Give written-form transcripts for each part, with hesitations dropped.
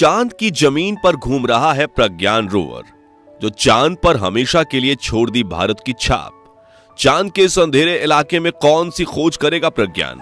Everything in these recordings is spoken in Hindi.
चांद की जमीन पर घूम रहा है प्रज्ञान रोवर, जो चांद पर हमेशा के लिए छोड़ दी भारत की छाप। चांद के इस अंधेरे इलाके में कौन सी खोज करेगा प्रज्ञान?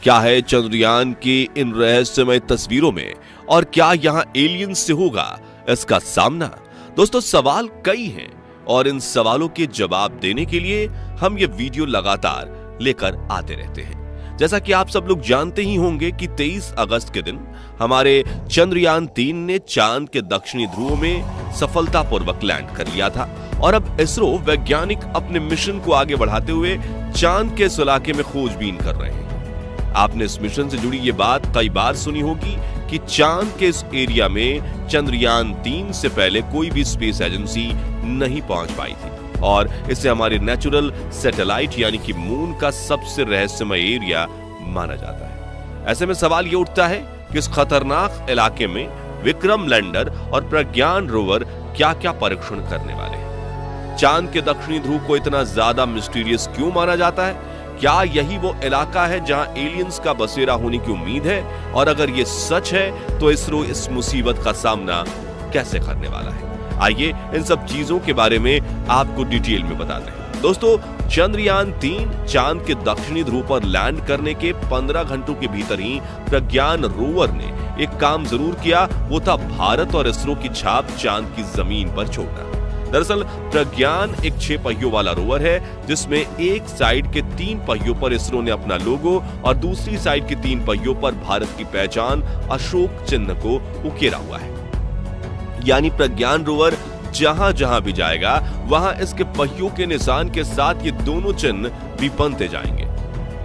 क्या है चंद्रयान की इन रहस्यमय तस्वीरों में, और क्या यहां एलियंस से होगा इसका सामना? दोस्तों, सवाल कई हैं और इन सवालों के जवाब देने के लिए हम ये वीडियो लगातार लेकर आते रहते हैं। जैसा कि आप सब लोग जानते ही होंगे कि 23 अगस्त के दिन हमारे चंद्रयान 3 ने चांद के दक्षिणी ध्रुव में सफलतापूर्वक लैंड कर लिया था, और अब इसरो वैज्ञानिक अपने मिशन को आगे बढ़ाते हुए चांद के इस इलाके में खोजबीन कर रहे हैं। आपने इस मिशन से जुड़ी ये बात कई बार सुनी होगी कि चांद के इस एरिया में चंद्रयान 3 से पहले कोई भी स्पेस एजेंसी नहीं पहुंच पाई थी, और इसे हमारे नेचुरल सैटेलाइट यानी कि मून का सबसे रहस्यमय एरिया माना जाता है। ऐसे में सवाल ये उठता है कि इस खतरनाक इलाके में विक्रम लैंडर और प्रज्ञान रोवर क्या क्या परीक्षण करने वाले हैं? चांद के दक्षिणी ध्रुव को इतना ज्यादा मिस्टीरियस क्यों माना जाता है? क्या यही वो इलाका है जहां एलियंस का बसेरा होने की उम्मीद है? और अगर ये सच है तो इसरो इस मुसीबत का सामना कैसे करने वाला है? आइए इन सब चीजों के बारे में आपको डिटेल में बताते हैं। दोस्तों, चंद्रयान 3 चांद के दक्षिणी ध्रुव पर लैंड करने के 15 घंटों के भीतर ही प्रज्ञान रोवर ने एक काम जरूर किया, वो था भारत और इसरो की छाप चांद की जमीन पर छोड़ना। दरअसल प्रज्ञान एक 6 पहियों वाला रोवर है, जिसमें एक साइड के 3 पहियों पर इसरो ने अपना लोगो और दूसरी साइड के 3 पहियों पर भारत की पहचान अशोक चिन्ह को उकेरा हुआ है। यानी प्रज्ञान रोवर जहां जहां भी जाएगा वहां इसके पहियों के निशान के साथ ये दोनों चिन्ह भी बनते जाएंगे।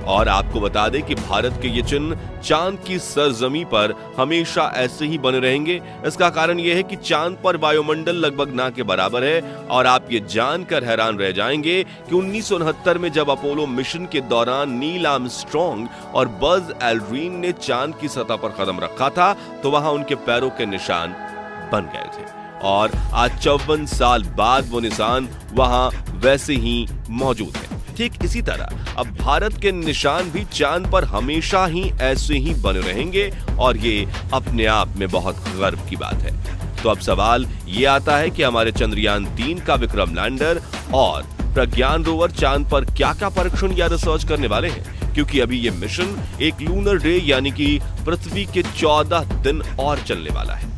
और आपको बता दें कि भारत के ये चिन्ह चांद की सरजमी पर हमेशा ऐसे ही बने रहेंगे। इसका कारण यह है कि चांद पर वायुमंडल लगभग ना के बराबर है, और आप ये जानकर हैरान रह जाएंगे कि 1969 में जब अपोलो मिशन के दौरान नील आर्मस्ट्रांग और बज एल्ड्रिन ने चांद की सतह पर कदम रखा था, तो वहां उनके पैरों के निशान बन गए थे, और आज 54 साल बाद वो निशान वहां वैसे ही मौजूद है। ठीक इसी तरह अब भारत के निशान भी चांद पर हमेशा ही ऐसे ही बने रहेंगे, और ये अपने आप में बहुत गर्व की बात है। तो अब सवाल ये आता है कि हमारे चंद्रयान 3 का विक्रम लैंडर और प्रज्ञान रोवर चांद पर क्या क्या परीक्षण या रिसर्च करने वाले हैं, क्योंकि अभी ये मिशन एक लूनर डे यानी कि पृथ्वी के 14 दिन और चलने वाला है।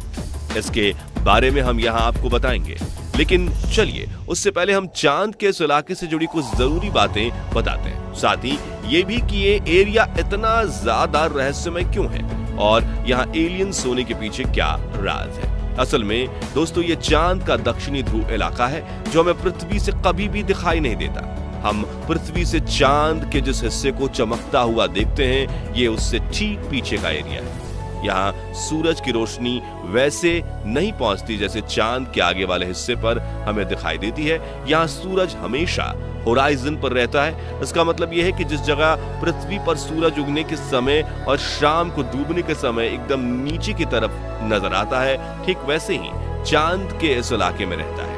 इसके बारे में हम यहां आपको बताएंगे, लेकिन चलिए उससे पहले हम चांद के इस इलाके से जुड़ी कुछ जरूरी बातें बताते हैं। साथ ही ये भी कि ये एरिया इतना ज्यादा रहस्यमय क्यों है, और यहाँ एलियंस होने के पीछे क्या राज है। असल में दोस्तों, ये चांद का दक्षिणी ध्रुव इलाका है जो हमें पृथ्वी से कभी भी दिखाई नहीं देता। हम पृथ्वी से चांद के जिस हिस्से को चमकता हुआ देखते हैं, ये उससे ठीक पीछे का एरिया है। यहाँ सूरज की रोशनी वैसे नहीं पहुंचती जैसे चांद के आगे वाले हिस्से पर हमें दिखाई देती है। यहाँ सूरज हमेशा होराइजन पर रहता है। इसका मतलब यह है कि जिस जगह पृथ्वी पर सूरज उगने के समय और शाम को डूबने के समय एकदम नीचे की तरफ नजर आता है, ठीक वैसे ही चांद के इस इलाके में रहता है।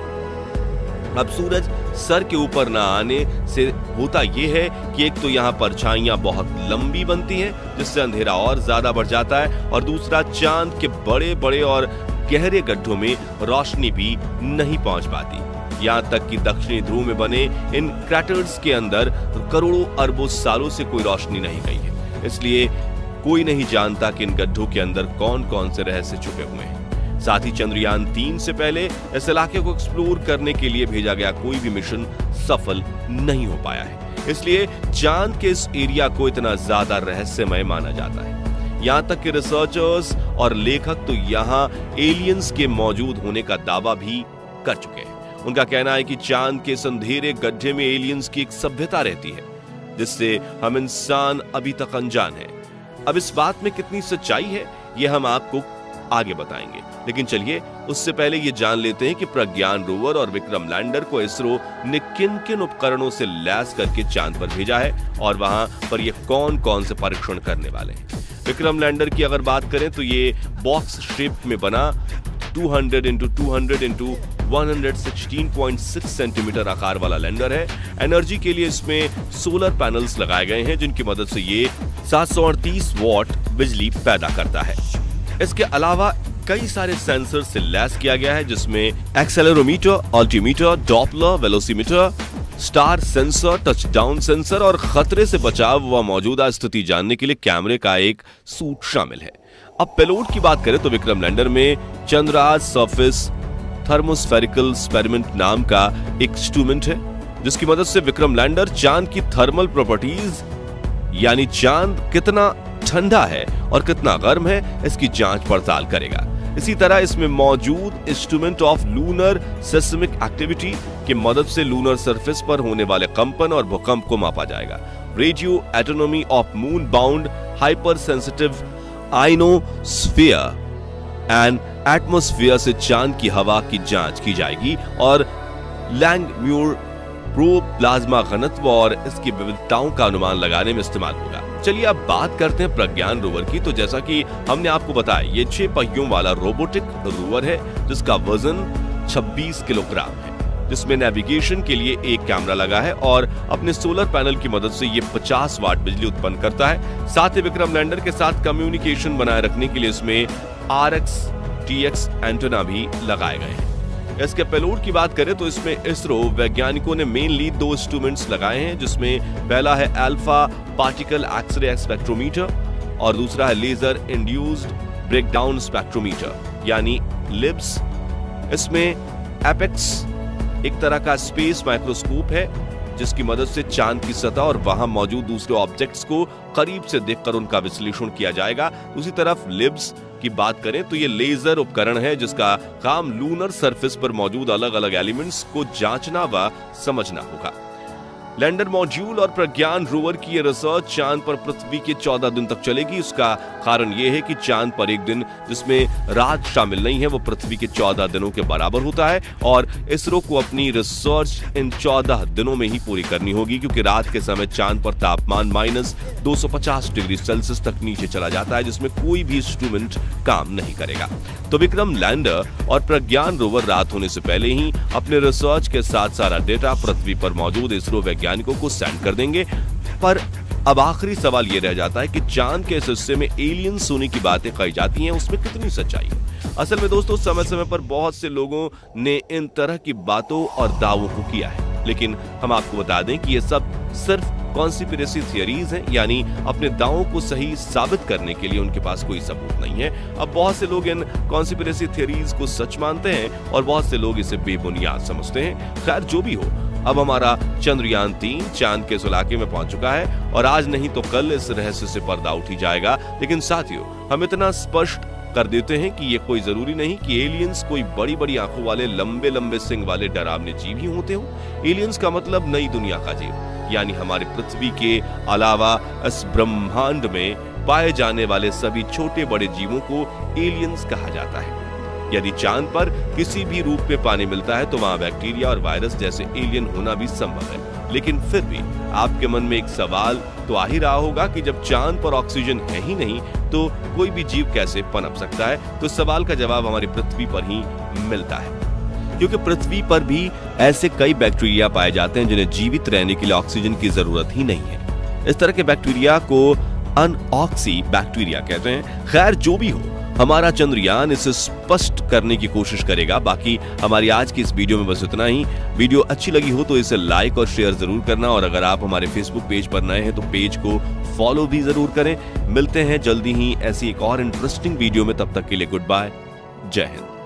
अब सूरज सर के ऊपर ना आने से होता यह है कि एक तो यहाँ परछाइयां बहुत लंबी बनती हैं, जिससे अंधेरा और ज्यादा बढ़ जाता है, और दूसरा चांद के बड़े बड़े और गहरे गड्ढों में रोशनी भी नहीं पहुंच पाती। यहाँ तक कि दक्षिणी ध्रुव में बने इन क्रैटर्स के अंदर करोड़ों अरबों सालों से कोई रोशनी नहीं गई है, इसलिए कोई नहीं जानता कि इन गड्ढों के अंदर कौन कौन से रहस्य छुपे हुए हैं। साथ ही चंद्रयान 3 से पहले इस इलाके को एक्सप्लोर करने के लिए भेजा गया कोई भी मिशन सफल नहीं हो पाया है, इसलिए चांद के इस एरिया को इतना ज्यादा रहस्यमय माना जाता है। यहाँ तक कि रिसर्चर्स और लेखक तो यहाँ एलियंस के मौजूद होने का दावा भी कर चुके हैं। उनका कहना है कि चांद के इस अंधेरे गड्ढे में एलियंस की एक सभ्यता रहती है, जिससे हम इंसान अभी तक अनजान हैं। अब इस बात में कितनी सच्चाई है, ये हम आपको आगे बताएंगे, लेकिन चलिए उससे पहले ये जान लेते हैं कि प्रज्ञान रोवर और विक्रम लैंडर को इसरो ने किन किन उपकरणों से लैस करके चांद पर भेजा है, और वहां पर ये कौन कौन से परीक्षण करने वाले हैं। विक्रम लैंडर की अगर बात करें तो ये बॉक्स शेप में बना 200 × 200 × 116.6 सेंटीमीटर आकार वाला लैंडर है। एनर्जी के लिए इसमें सोलर पैनल्स लगाए गए हैं, जिनकी मदद से ये 738 वॉट बिजली पैदा करता है। इसके अलावा कई सारे सेंसर से लैस किया गया है, जिसमें accelerometer, altimeter, Doppler, velocimeter, star sensor, touchdown sensor और खतरे से बचाव व मौजूदा स्थिति जानने के लिए कैमरे का एक सूट शामिल है। अब पेलोड की बात करें तो विक्रम लैंडर में चंद्राज सरफेस थर्मोस्फेरिकल एक्सपेरिमेंट नाम का एक इंस्ट्रूमेंट है, जिसकी मदद से विक्रम लैंडर चांद की थर्मल प्रॉपर्टीज यानी चांद कितना ठंडा है और कितना गर्म है इसकी जांच पड़ताल करेगा। इसी तरह इसमें मौजूद instrument of lunar seismic activity की मदद से लूनर सरफेस पर होने वाले कंपन और भूकंप को मापा जाएगा। Radio autonomy of moon bound hyper sensitive ionosphere and atmosphere से चांद की हवा की जांच की जाएगी और लैंगम्यूर प्लाज्मा घनत्व और इसकी विविधताओं का अनुमान लगाने में इस्तेमाल होगा। चलिए अब बात करते हैं प्रज्ञान रोवर की। तो जैसा कि हमने आपको बताया, ये 6 पहियों वाला रोबोटिक रोवर है जिसका वजन 26 किलोग्राम है, जिसमें नेविगेशन के लिए एक कैमरा लगा है और अपने सोलर पैनल की मदद से ये 50 वाट बिजली उत्पन्न करता है। साथ ही विक्रम लैंडर के साथ कम्युनिकेशन बनाए रखने के लिए इसमें RX-TX एंटेना भी लगाए गए हैं। इसके पेलोड की बात करें तो इसमें इसरो वैज्ञानिकों ने मेनली 2 इंस्ट्रूमेंट्स लगाए हैं, जिसमें पहला है अल्फा पार्टिकल एक्सरे स्पेक्ट्रोमीटर और दूसरा है लेजर इंड्यूस्ड ब्रेकडाउन स्पेक्ट्रोमीटर यानी लिब्स। इसमें एपेक्स एक तरह का स्पेस माइक्रोस्कोप है, जिसकी मदद से चांद की सतह और वहां मौजूद दूसरे ऑब्जेक्ट्स को करीब से देखकर उनका विश्लेषण किया जाएगा। दूसरी तरफ लिब्स की बात करें तो ये लेजर उपकरण है जिसका काम लूनर सरफेस पर मौजूद अलग अलग एलिमेंट्स को जांचना व समझना होगा। लैंडर मॉड्यूल और प्रज्ञान रोवर की ये रिसर्च चांद पर पृथ्वी के 14 दिन तक चलेगी। उसका कारण यह है कि चांद पर एक दिन जिसमें रात शामिल नहीं है वो पृथ्वी के 14 दिनों के बराबर होता है और इसरो को अपनी रिसर्च इन 14 दिनों में ही पूरी करनी होगी, क्योंकि रात के समय चांद पर तापमान -250 डिग्री सेल्सियस तक नीचे चला जाता है, जिसमें कोई भी इंस्ट्रूमेंट काम नहीं करेगा। तो विक्रम लैंडर और प्रज्ञान रोवर रात होने से पहले ही अपने रिसर्च के साथ सारा डेटा पृथ्वी पर मौजूद इसरो वैज्ञानिकों को सेंड कर देंगे। पर अब आखिरी सवाल यह रह जाता है कि चांद के इस हिस्से में एलियंस होने की बातें कही जाती हैं, उसमें कितनी सच्चाई है। असल में दोस्तों समय समय पर बहुत से लोगों ने इन तरह की बातों और दावों को किया है, लेकिन हम आपको बता दें कि ये सब सिर्फ कॉन्स्पिरेसी थियरीज हैं, यानी अपने दावों को सही साबित करने के लिए उनके पास कोई सबूत नहीं है। अब बहुत से लोग इन कॉन्स्पिरेसी थियरीज को सच मानते हैं और बहुत से लोग इसे बेबुनियाद समझते हैं। खैर जो भी हो, अब हमारा चंद्रयान 3 चांद के इस इलाके में पहुंच चुका है और आज नहीं तो कल इस रहस्य से पर्दा उठ ही जाएगा। लेकिन साथियों, हम इतना स्पष्ट कर देते हैं कि ये कोई जरूरी नहीं कि एलियंस कोई बड़ी बड़ी आंखों वाले लंबे लंबे सिंग वाले डरावने जीव ही होते हो। एलियंस का मतलब नई दुनिया का जीव, यानी हमारे पृथ्वी के अलावा इस ब्रह्मांड में पाए जाने वाले सभी छोटे बड़े जीवों को एलियंस कहा जाता है। यदि चांद पर किसी भी रूप में पानी मिलता है तो वहां बैक्टीरिया और वायरस जैसे एलियन होना भी संभव है। लेकिन फिर भी आपके मन में एक सवाल तो आ ही रहा होगा कि जब चांद पर ऑक्सीजन है ही नहीं तो कोई भी जीव कैसे पनप सकता है। तो इस सवाल का जवाब हमारी पृथ्वी पर ही मिलता है, क्योंकि पृथ्वी पर भी ऐसे कई बैक्टीरिया पाए जाते हैं जिन्हें जीवित रहने के लिए ऑक्सीजन की जरूरत ही नहीं है। इस तरह के बैक्टीरिया को अनऑक्सी बैक्टीरिया कहते हैं। खैर जो भी हो, हमारा चंद्रयान इसे स्पष्ट करने की कोशिश करेगा। बाकी हमारी आज की इस वीडियो में बस इतना ही। वीडियो अच्छी लगी हो तो इसे लाइक और शेयर जरूर करना, और अगर आप हमारे फेसबुक पेज पर नए हैं तो पेज को फॉलो भी जरूर करें। मिलते हैं जल्दी ही ऐसी एक और इंटरेस्टिंग वीडियो में, तब तक के लिए गुड बाय, जय हिंद।